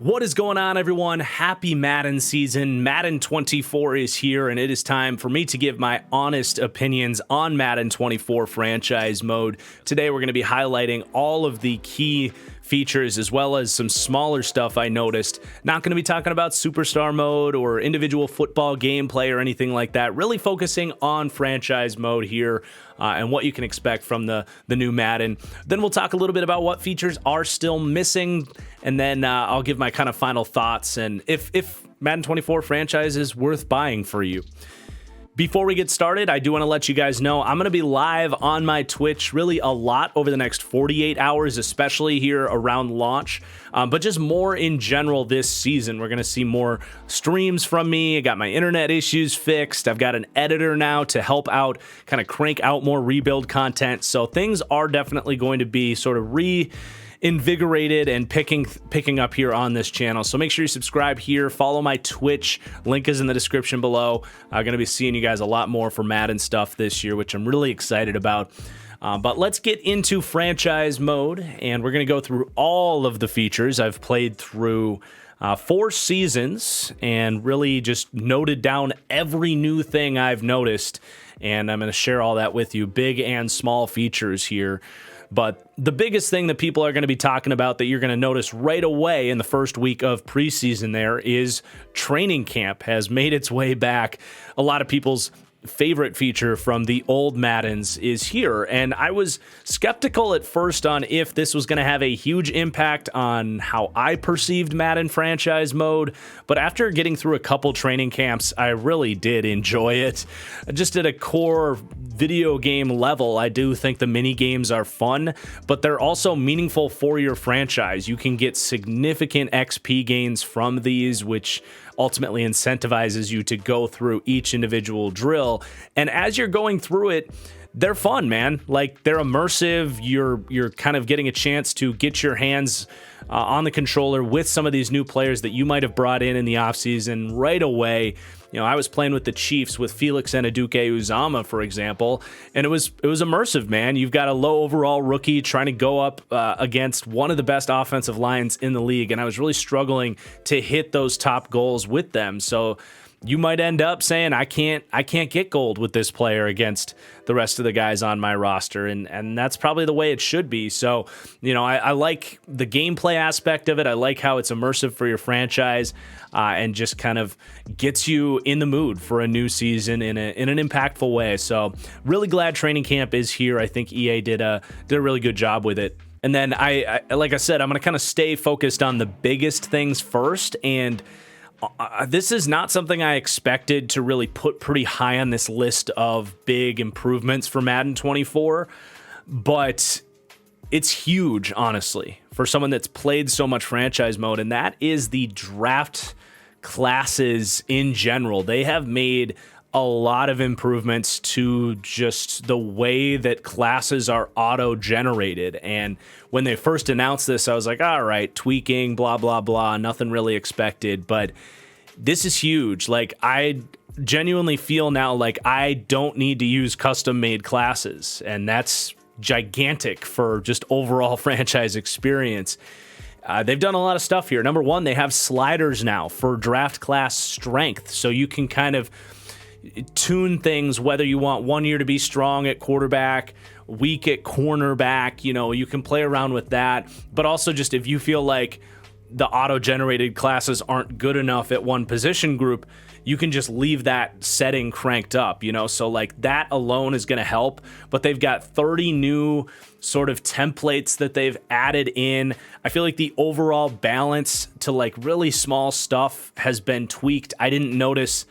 What is going on, everyone? Happy Madden season. Madden 24 is here, and it is time for me to give my honest opinions on Madden 24 franchise mode. Today, we're going to be highlighting all of the key features as well as some smaller stuff I noticed. Not going to be talking about superstar mode or individual football gameplay or anything like that. Really focusing on franchise mode here and what you can expect from the new Madden. Then we'll talk a little bit about what features are still missing, and then I'll give my kind of final thoughts and if Madden 24 franchise is worth buying for you. Before we get started, I do want to let you guys know I'm going to be live on my Twitch really a lot over the next 48 hours, especially here around launch, but just more in general this season. We're going to see more streams from me. I got my internet issues fixed. I've got an editor now to help out, kind of crank out more rebuild content. So things are definitely going to be sort of reinvigorated and picking up here on this channel. So make sure you subscribe here, follow my Twitch, link is in the description below. I'm going to be seeing you guys a lot more for Madden stuff this year, which I'm really excited about. But let's get into franchise mode, and we're going to go through all of the features. I've played through 4 seasons and really just noted down every new thing I've noticed, and I'm going to share all that with you, big and small features here. But the biggest thing that people are going to be talking about that you're going to notice right away in the first week of preseason there is training camp has made its way back. A lot of people's favorite feature from the old Maddens is here, and I was skeptical at first on if this was going to have a huge impact on how I perceived Madden franchise mode, but after getting through a couple training camps, I really did enjoy it. Just at a core video game level, I do think the mini games are fun, but they're also meaningful for your franchise. You can get significant XP gains from these, which ultimately incentivizes you to go through each individual drill. And as you're going through it, they're fun, man. Like, they're immersive. You're kind of getting a chance to get your hands on the controller with some of these new players that you might have brought in the offseason right away. You know, I was playing with the Chiefs with Felix and Aduke Uzama, for example, and it was immersive, man. You've got a low overall rookie trying to go up against one of the best offensive lines in the league, and I was really struggling to hit those top goals with them. So you might end up saying, I can't get gold with this player against the rest of the guys on my roster, and that's probably the way it should be. So, you know, I like the gameplay aspect of it. I like how it's immersive for your franchise and just kind of gets you in the mood for a new season in an impactful way. So really glad training camp is here. I think EA did a really good job with it. And then I like I said, I'm going to kind of stay focused on the biggest things first, and this is not something I expected to really put pretty high on this list of big improvements for Madden 24, but it's huge, honestly, for someone that's played so much franchise mode, and that is the draft classes in general. They have made a lot of improvements to just the way that classes are auto-generated. And when they first announced this, I was like, all right, tweaking, blah, blah, blah, nothing really expected. But this is huge. Like, I genuinely feel now like I don't need to use custom-made classes, and that's gigantic for just overall franchise experience. They've done a lot of stuff here. Number one, they have sliders now for draft class strength, so you can kind of tune things whether you want 1 year to be strong at quarterback, weak at cornerback. You know, you can play around with that, but also just if you feel like the auto-generated classes aren't good enough at one position group, you can just leave that setting cranked up, you know? So like that alone is going to help, but they've got 30 new sort of templates that they've added in. I feel like the overall balance to like really small stuff has been tweaked. I didn't notice,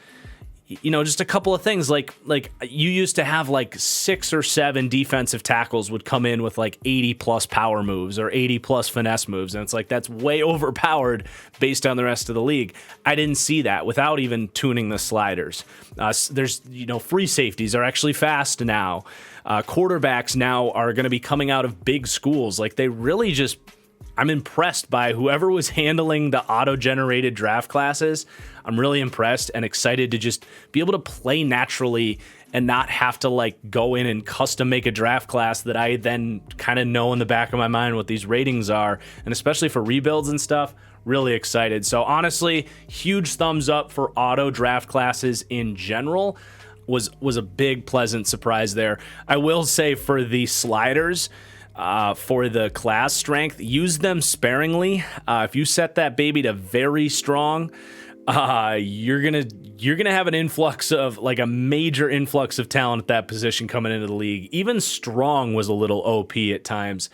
you know, just a couple of things like you used to have like 6 or 7 defensive tackles would come in with like 80 plus power moves or 80 plus finesse moves. And it's like, that's way overpowered based on the rest of the league. I didn't see that without even tuning the sliders. There's, you know, free safeties are actually fast now. Quarterbacks now are going to be coming out of big schools. Like they really just, I'm impressed by whoever was handling the auto-generated draft classes. I'm really impressed and excited to just be able to play naturally and not have to like go in and custom make a draft class that I then kind of know in the back of my mind what these ratings are. And especially for rebuilds and stuff, really excited. So honestly, huge thumbs up for auto draft classes in general. Was a big pleasant surprise there. I will say for the sliders, for the class strength, use them sparingly. If you set that baby to very strong, you're gonna have an influx of like a major influx of talent at that position coming into the league. Even strong was a little OP at times.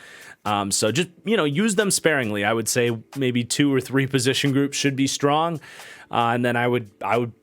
So just, use them sparingly. I would say maybe 2 or 3 position groups should be strong. And then I would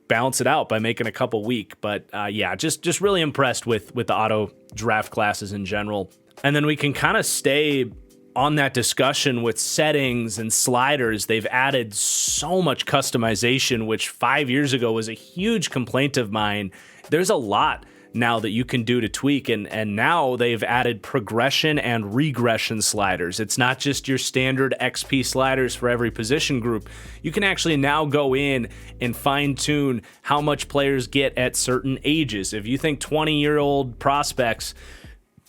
balance it out by making a couple weak. But yeah, just really impressed with the auto draft classes in general. And then we can kind of stay on that discussion with settings and sliders. They've added so much customization, which 5 years ago was a huge complaint of mine. There's a lot now that you can do to tweak, and now they've added progression and regression sliders. It's not just your standard XP sliders for every position group. You can actually now go in and fine-tune how much players get at certain ages. If you think 20-year-old prospects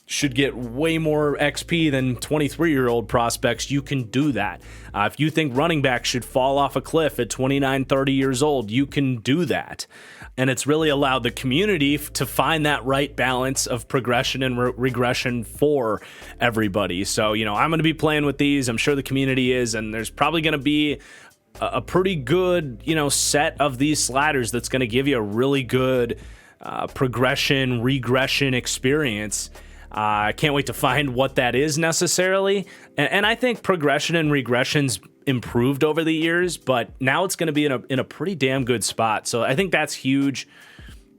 should get way more XP than 23-year-old prospects, you can do that. If you think running backs should fall off a cliff at 29, 30 years old, you can do that. And it's really allowed the community to find that right balance of progression and regression for everybody. So, I'm going to be playing with these. I'm sure the community is, and there's probably going to be a pretty good, set of these sliders that's going to give you a really good progression, regression experience. I can't wait to find what that is necessarily. And I think progression and regression's improved over the years, but now it's going to be in a pretty damn good spot. So I think that's huge.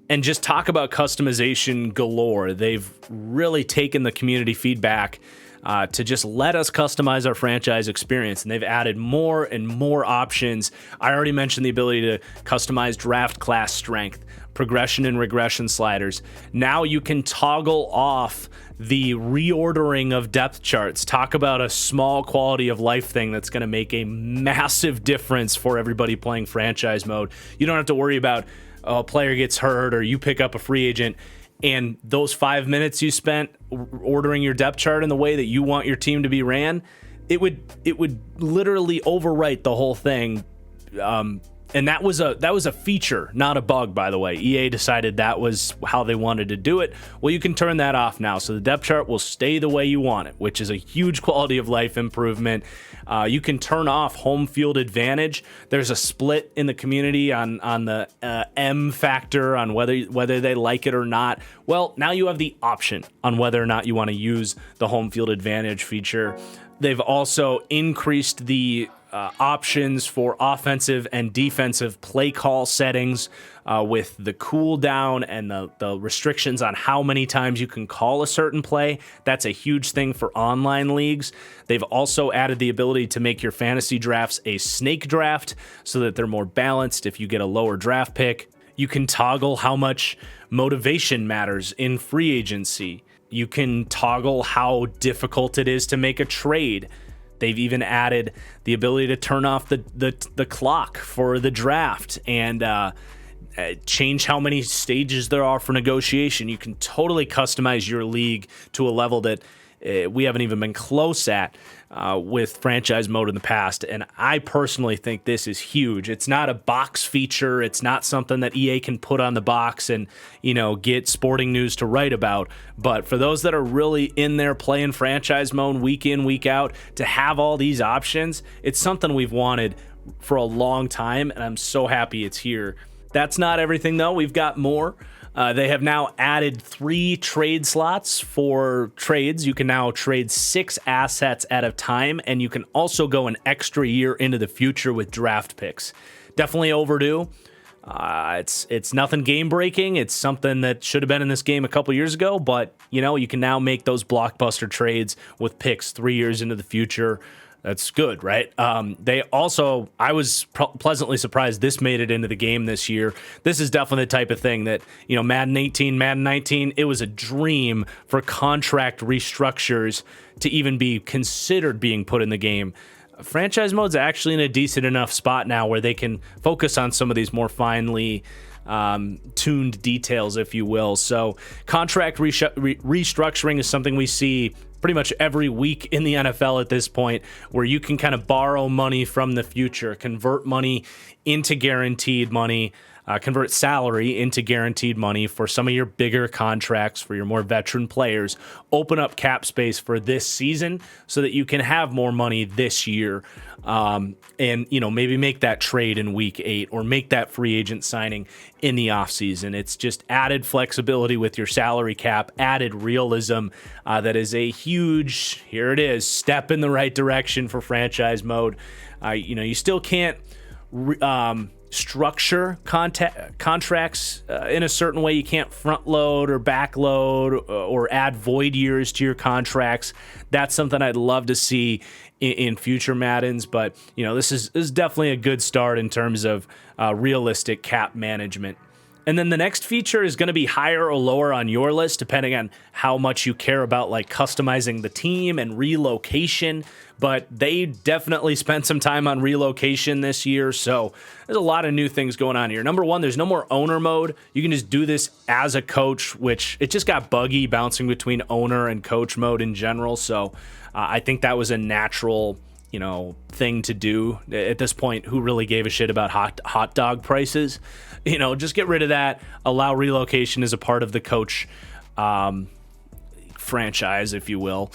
And just talk about customization galore. They've really taken the community feedback to just let us customize our franchise experience. And they've added more and more options. I already mentioned the ability to customize draft class strength, progression and regression sliders. Now you can toggle off the reordering of depth charts. Talk about a small quality of life thing that's going to make a massive difference for everybody playing franchise mode. You don't have to worry about a player gets hurt or you pick up a free agent, and those 5 minutes you spent ordering your depth chart in the way that you want your team to be ran, it would literally overwrite the whole thing. And that was a feature, not a bug, by the way. EA decided that was how they wanted to do it. Well, you can turn that off now, so the depth chart will stay the way you want it, which is a huge quality of life improvement. You can turn off home field advantage. There's a split in the community on the M factor on whether they like it or not. Well, now you have the option on whether or not you want to use the home field advantage feature. They've also increased the options for offensive and defensive play call settings with the cooldown and the restrictions on how many times you can call a certain play. That's a huge thing for online leagues. They've also added the ability to make your fantasy drafts a snake draft so that they're more balanced if you get a lower draft pick. You can toggle how much motivation matters in free agency. You can toggle how difficult it is to make a trade. They've even added the ability to turn off the clock for the draft and change how many stages there are for negotiation. You can totally customize your league to a level that we haven't even been close at with franchise mode in the past. And I personally think this is huge. It's not a box feature. It's not something that EA can put on the box and, get sporting news to write about. But for those that are really in there playing franchise mode week in, week out, to have all these options, it's something we've wanted for a long time. And I'm so happy it's here. That's not everything, though. We've got more. They have now added 3 trade slots for trades. You can now trade 6 assets at a time, and you can also go an extra year into the future with draft picks. Definitely overdue. It's nothing game breaking. It's something that should have been in this game a couple years ago, but you can now make those blockbuster trades with picks 3 years into the future. That's good, right? They also, I was pleasantly surprised this made it into the game this year. This is definitely the type of thing that, Madden 18, Madden 19, it was a dream for contract restructures to even be considered being put in the game. Franchise mode's actually in a decent enough spot now where they can focus on some of these more finely tuned details, if you will. So contract restructuring is something we see pretty much every week in the NFL at this point, where you can kind of borrow money from the future, convert money into guaranteed money, convert salary into guaranteed money for some of your bigger contracts, for your more veteran players, open up cap space for this season so that you can have more money this year, and maybe make that trade in week 8 or make that free agent signing in the offseason. It's just added flexibility with your salary cap, added realism. That is a huge, here it is, step in the right direction for franchise mode. You still can't structure contracts in a certain way. You can't front load or back load or add void years to your contracts. That's something I'd love to see in future Maddens, but this is definitely a good start in terms of realistic cap management. And then the next feature is going to be higher or lower on your list, depending on how much you care about like customizing the team and relocation. But they definitely spent some time on relocation this year, so there's a lot of new things going on here. Number one, there's no more owner mode. You can just do this as a coach, which it just got buggy bouncing between owner and coach mode in general. So I think that was a natural thing to do at this point. Who really gave a shit about hot dog prices? Just get rid of that. Allow relocation as a part of the coach franchise, if you will.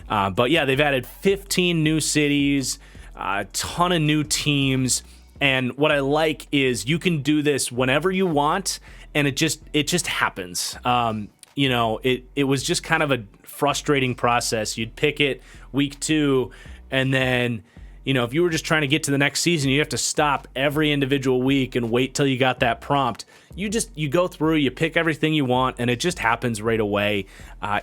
But yeah, they've added 15 new cities, a ton of new teams. And what I like is you can do this whenever you want, and it just happens. It was just kind of a frustrating process. You'd pick it week 2, and then if you were just trying to get to the next season, you have to stop every individual week and wait till you got that prompt. You go through, you pick everything you want, and it just happens right away.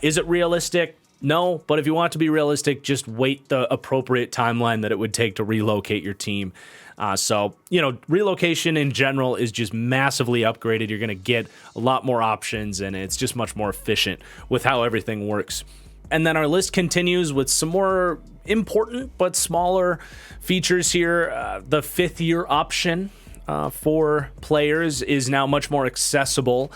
Is it realistic? No, but if you want it to be realistic, just wait the appropriate timeline that it would take to relocate your team. Relocation in general is just massively upgraded. You're going to get a lot more options, and it's just much more efficient with how everything works. And then our list continues with some more important but smaller features here. The 5th year option for players is now much more accessible.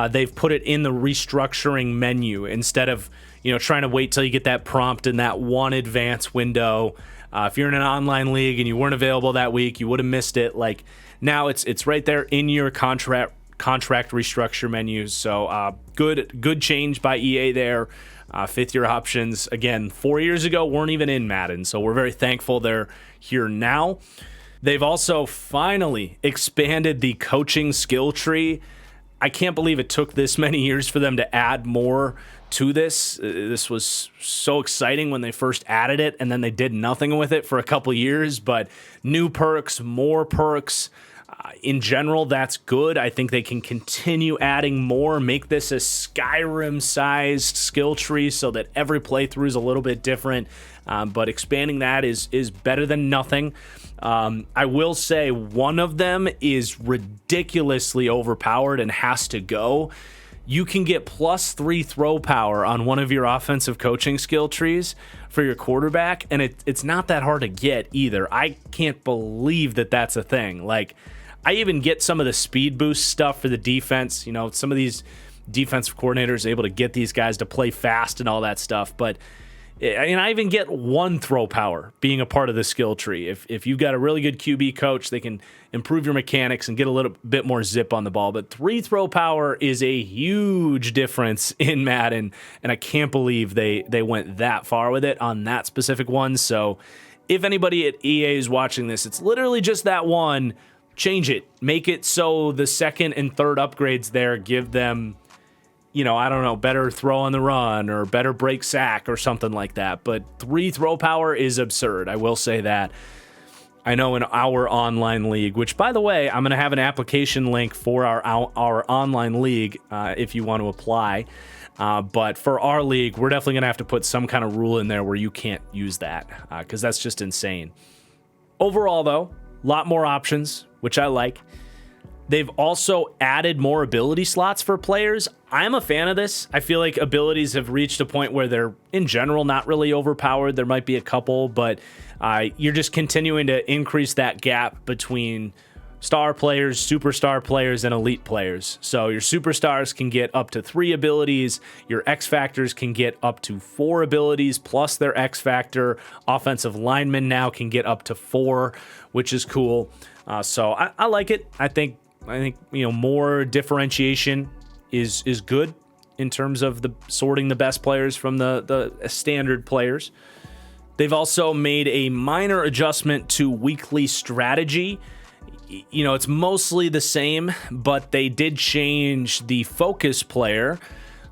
They've put it in the restructuring menu instead of trying to wait till you get that prompt in that one advance window. If you're in an online league and you weren't available that week, you would have missed it. Like now it's right there in your contract restructure menus. So good change by EA there. 5th year options, again, 4 years ago weren't even in Madden, so we're very thankful they're here now. They've also finally expanded the coaching skill tree. I can't believe it took this many years for them to add more to this. This was so exciting when they first added it, and then they did nothing with it for a couple years. But new perks, more perks. In general, that's good. I think they can continue adding more, make this a Skyrim-sized skill tree so that every playthrough is a little bit different. But expanding that is better than nothing. I will say one of them is ridiculously overpowered and has to go. You can get +3 throw power on one of your offensive coaching skill trees for your quarterback, and it's not that hard to get either. I can't believe that that's a thing. Like, I even get some of the speed boost stuff for the defense. Some of these defensive coordinators are able to get these guys to play fast and all that stuff, but I even get 1 throw power being a part of the skill tree. If you've got a really good QB coach, they can improve your mechanics and get a little bit more zip on the ball. But 3 throw power is a huge difference in Madden, and I can't believe they went that far with it on that specific one. So if anybody at EA is watching this, it's literally just that one. Change it. Make it so the 2nd and 3rd upgrades there give them, better throw on the run or better break sack or something like that. But 3 throw power is absurd. I will say that. I know in our online league, which, by the way, I'm going to have an application link for our online league if you want to apply. But for our league, we're definitely going to have to put some kind of rule in there where you can't use that because that's just insane. Overall, though, a lot more options, which I like. They've also added more ability slots for players. I'm a fan of this. I feel like abilities have reached a point where they're, in general, not really overpowered. There might be a couple, but you're just continuing to increase that gap between star players, superstar players, and elite players. So your superstars can get up to 3 abilities. Your X Factors can get up to 4 abilities plus their X Factor. Offensive linemen now can get up to 4, which is cool. So I like it. I think more differentiation is good in terms of the sorting the best players from the standard players. They've also made a minor adjustment to weekly strategy. It's mostly the same, but they did change the focus player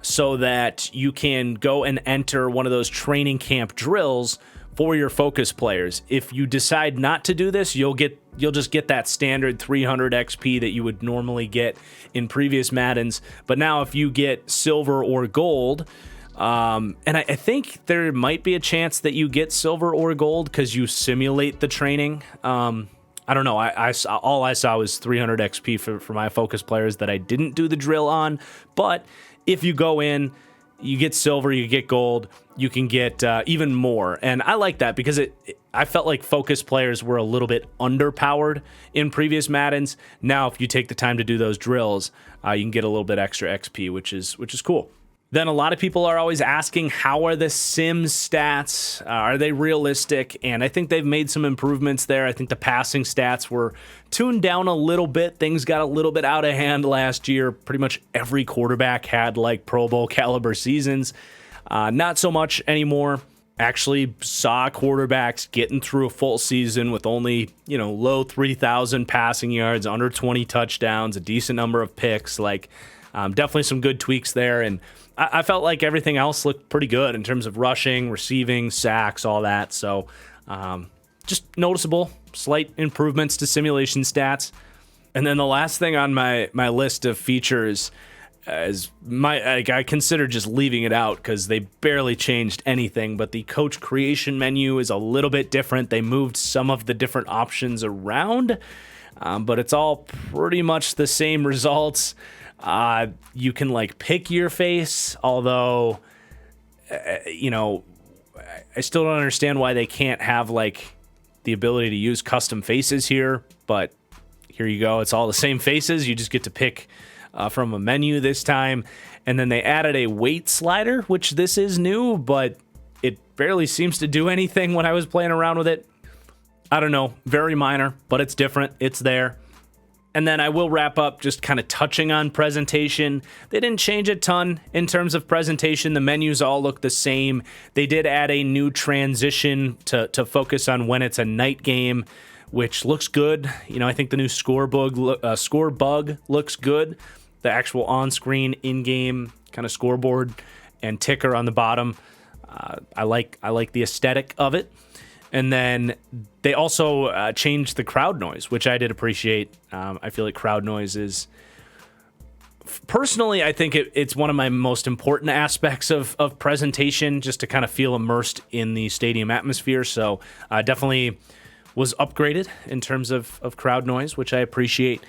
so that you can go and enter one of those training camp drills for your focus players. If you decide not to do this, you'll just get that standard 300 XP that you would normally get in previous Maddens. But now if you get silver or gold, and I think there might be a chance that you get silver or gold because you simulate the training. I don't know. All I saw was 300 XP for my focus players that I didn't do the drill on. But if you go in, you get silver, you get gold, you can get even more. And I like that because I felt like focus players were a little bit underpowered in previous Maddens. Now, if you take the time to do those drills, you can get a little bit extra XP, which is cool. Then a lot of people are always asking, how are the Sims stats? Are they realistic? And I think they've made some improvements there. I think the passing stats were tuned down a little bit. Things got a little bit out of hand last year. Pretty much every quarterback had like Pro Bowl caliber seasons. Not so much anymore. Actually saw quarterbacks getting through a full season with only, low 3,000 passing yards, under 20 touchdowns, a decent number of picks. Definitely some good tweaks there. And I felt like everything else looked pretty good in terms of rushing, receiving, sacks, all that. So just noticeable, slight improvements to simulation stats. And then the last thing on my list of features is I consider just leaving it out because they barely changed anything. But the coach creation menu is a little bit different. They moved some of the different options around, but it's all pretty much the same results. You can pick your face, although, I still don't understand why they can't have the ability to use custom faces here, but here you go. It's all the same faces. You just get to pick from a menu this time. And then they added a weight slider, which this is new, but it barely seems to do anything when I was playing around with it. I don't know, very minor, but it's different. It's there. And then I will wrap up just kind of touching on presentation. They didn't change a ton in terms of presentation. The menus all look the same. They did add a new transition to focus on when it's a night game, which looks good. I think the new score bug looks good. The actual on-screen, in-game kind of scoreboard and ticker on the bottom. I like the aesthetic of it. And then they also changed the crowd noise, which I did appreciate. I feel like crowd noise is, personally, I think it's one of my most important aspects of presentation, just to kind of feel immersed in the stadium atmosphere. So definitely was upgraded in terms of crowd noise, which I appreciate.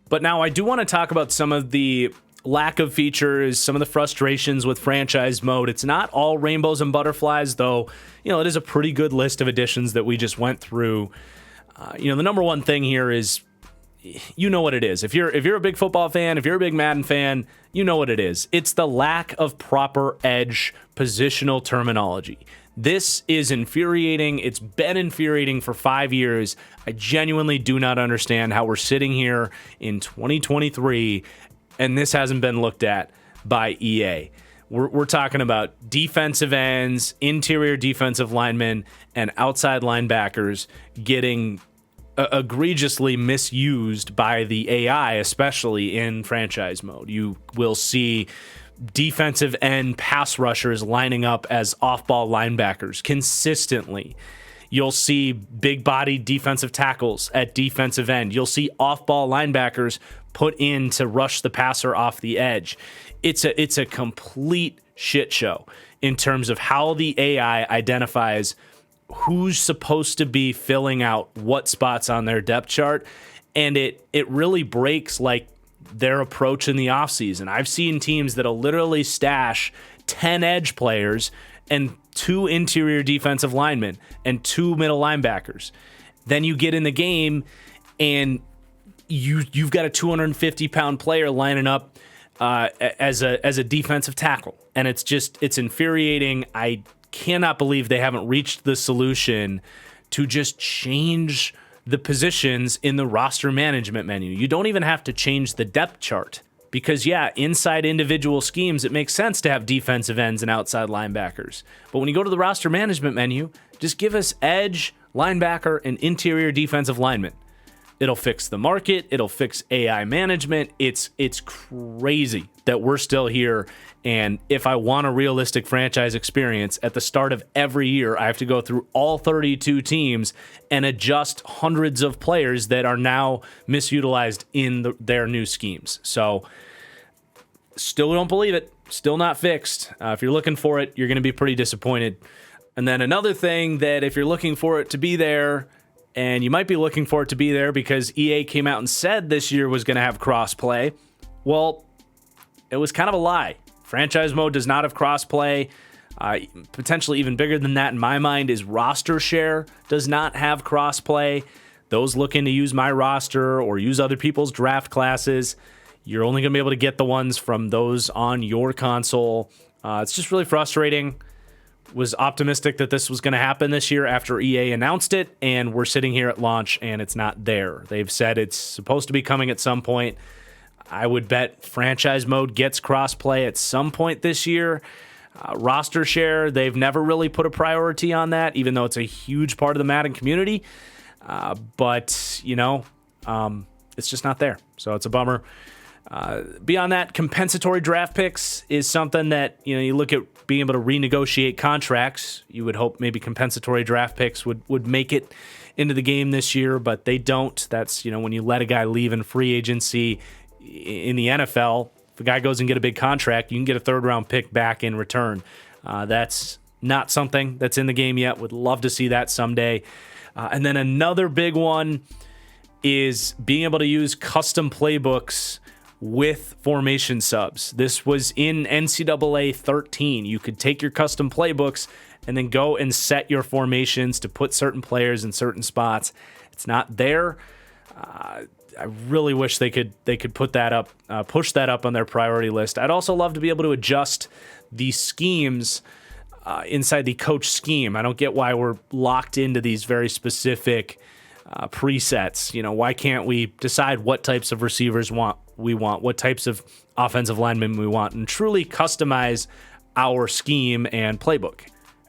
But now I do want to talk about some of the lack of features, some of the frustrations with franchise mode. It's not all rainbows and butterflies, though. It is a pretty good list of additions that we just went through. The number one thing here is, what it is. If you're a big football fan, if you're a big Madden fan, you know what it is. It's the lack of proper edge positional terminology. This is infuriating. It's been infuriating for 5 years. I genuinely do not understand how we're sitting here in 2023 and this hasn't been looked at by EA. We're talking about defensive ends, interior defensive linemen, and outside linebackers getting egregiously misused by the AI, especially in franchise mode. You will see defensive end pass rushers lining up as off-ball linebackers consistently. You'll see big-bodied defensive tackles at defensive end. You'll see off-ball linebackers put in to rush the passer off the edge. It's a complete shit show in terms of how the AI identifies who's supposed to be filling out what spots on their depth chart, and it really breaks their approach in the offseason. I've seen teams that'll literally stash 10 edge players and 2 interior defensive linemen and 2 middle linebackers. Then you get in the game and you've got a 250-pound player lining up as a defensive tackle, and it's infuriating. I cannot believe they haven't reached the solution to just change the positions in the roster management menu. You don't even have to change the depth chart because, inside individual schemes, it makes sense to have defensive ends and outside linebackers. But when you go to the roster management menu, just give us edge, linebacker, and interior defensive lineman. It'll fix the market. It'll fix AI management. It's crazy that we're still here. And if I want a realistic franchise experience, at the start of every year, I have to go through all 32 teams and adjust hundreds of players that are now misutilized in their new schemes. So still don't believe it. Still not fixed. If you're looking for it, you're going to be pretty disappointed. And then another thing that if you're looking for it to be there, and you might be looking for it to be there because EA came out and said this year was going to have crossplay. Well, it was kind of a lie. Franchise mode does not have crossplay. Potentially even bigger than that in my mind is roster share does not have crossplay. Those looking to use my roster or use other people's draft classes, you're only going to be able to get the ones from those on your console. It's just really frustrating. Was optimistic that this was going to happen this year after EA announced it, and we're sitting here at launch and it's not there. They've said it's supposed to be coming at some point. I would bet franchise mode gets crossplay at some point this year. Roster share, they've never really put a priority on that, even though it's a huge part of the Madden community. But it's just not there. So it's a bummer. Beyond that, compensatory draft picks is something that, you look at being able to renegotiate contracts. You would hope maybe compensatory draft picks would make it into the game this year, but they don't. That's, when you let a guy leave in free agency in the NFL, if a guy goes and get a big contract, you can get a third-round pick back in return. That's not something that's in the game yet. Would love to see that someday. And then another big one is being able to use custom playbooks with formation subs. This was in NCAA 13. You could take your custom playbooks and then go and set your formations to put certain players in certain spots. It's not there. I really wish they could put that up, push that up on their priority list. I'd also love to be able to adjust the schemes inside the coach scheme. I don't get why we're locked into these very specific presets. Why can't we decide what types of receivers we want, what types of offensive linemen we want, and truly customize our scheme and playbook?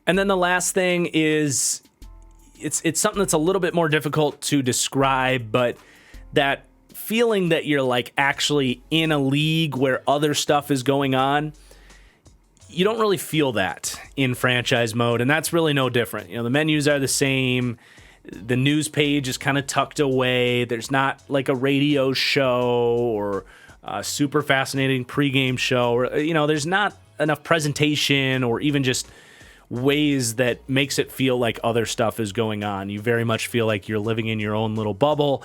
And then the last thing is it's something that's a little bit more difficult to describe, but that feeling that you're like actually in a league where other stuff is going on, you don't really feel that in franchise mode, and that's really no different. The menus are the same. The news page is kind of tucked away. There's not like a radio show or a super fascinating pregame show, or there's not enough presentation or even just ways that makes it feel like other stuff is going on. You very much feel like you're living in your own little bubble,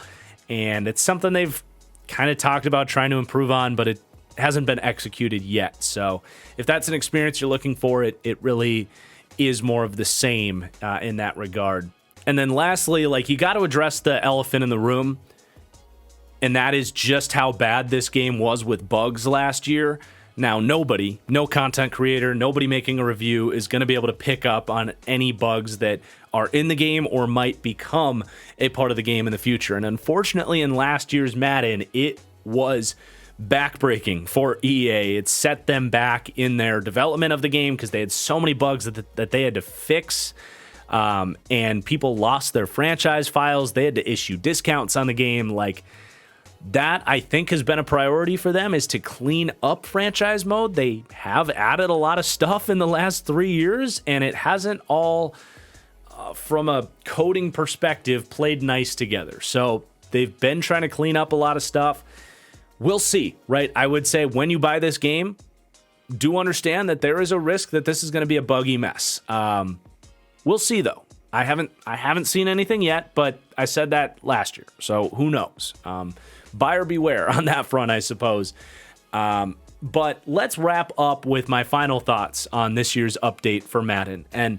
and it's something they've kind of talked about trying to improve on, but it hasn't been executed yet. So if that's an experience you're looking for, it really is more of the same in that regard. And then lastly, you got to address the elephant in the room, and that is just how bad this game was with bugs last year. Now, no content creator, nobody making a review is going to be able to pick up on any bugs that are in the game or might become a part of the game in the future. And unfortunately, in last year's Madden, it was backbreaking for EA. It set them back in their development of the game because they had so many bugs that they had to fix. And people lost their franchise files. They had to issue discounts on the game. That, I think, has been a priority for them, is to clean up franchise mode. They have added a lot of stuff in the last 3 years, and it hasn't all, from a coding perspective, played nice together. So they've been trying to clean up a lot of stuff. We'll see, right? I would say when you buy this game, do understand that there is a risk that this is going to be a buggy mess. We'll see, though. I haven't seen anything yet, but I said that last year, so who knows? Buyer beware on that front, I suppose. But let's wrap up with my final thoughts on this year's update for Madden. And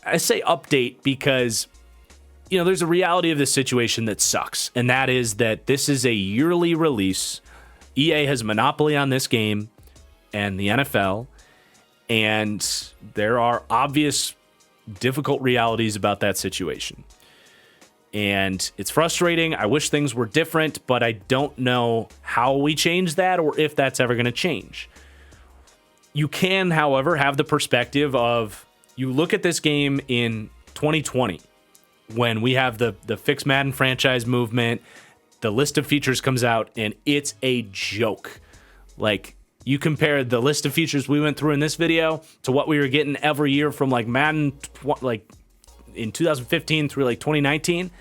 I say update because there's a reality of this situation that sucks, and that is that this is a yearly release. EA has a monopoly on this game and the NFL, and there are obvious difficult realities about that situation. And it's frustrating. I wish things were different, but I don't know how we change that or if that's ever going to change. You can, however, have the perspective of you look at this game in 2020 when we have the Fix Madden franchise movement, the list of features comes out, and it's a joke. Like, you compare the list of features we went through in this video to what we were getting every year from like Madden, like in 2015 through like 2019.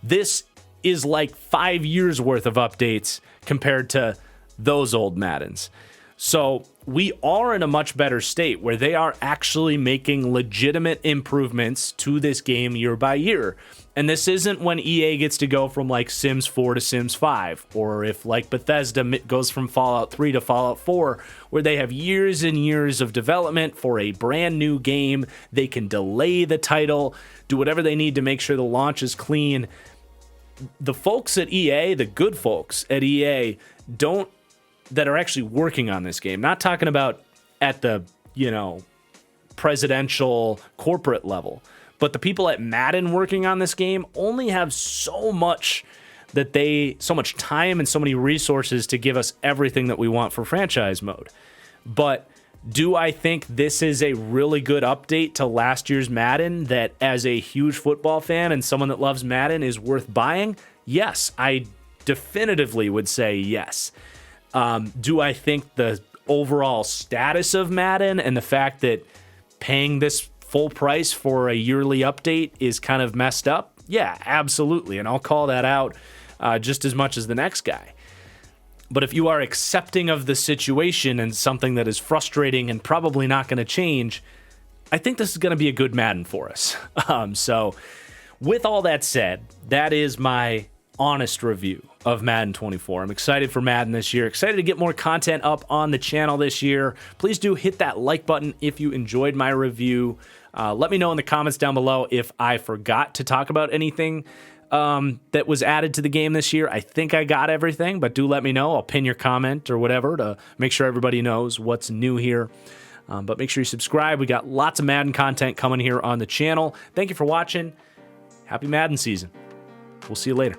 This is like 5 years worth of updates compared to those old Maddens. So we are in a much better state where they are actually making legitimate improvements to this game year by year. And this isn't when EA gets to go from like Sims 4 to Sims 5, or if like Bethesda goes from Fallout 3 to Fallout 4, where they have years and years of development for a brand new game. They can delay the title, do whatever they need to make sure the launch is clean. The folks at EA, the good folks at EA, that are actually working on this game, not talking about at the, presidential corporate level, but the people at Madden working on this game only have so much time and so many resources to give us everything that we want for franchise mode. But do I think this is a really good update to last year's Madden that, as a huge football fan and someone that loves Madden, is worth buying? Yes, I definitively would say yes. Do I think the overall status of Madden and the fact that paying this full price for a yearly update is kind of messed up? Yeah, absolutely. And I'll call that out just as much as the next guy. But if you are accepting of the situation and something that is frustrating and probably not going to change, I think this is going to be a good Madden for us. So with all that said, that is my honest review of Madden 24. I'm excited for Madden this year. Excited to get more content up on the channel this year. Please do hit that like button if you enjoyed my review. Let me know in the comments down below if I forgot to talk about anything that was added to the game this year. I think I got everything, but do let me know. I'll pin your comment or whatever to make sure everybody knows what's new here. But make sure you subscribe. We got lots of Madden content coming here on the channel. Thank you for watching. Happy Madden season. We'll see you later.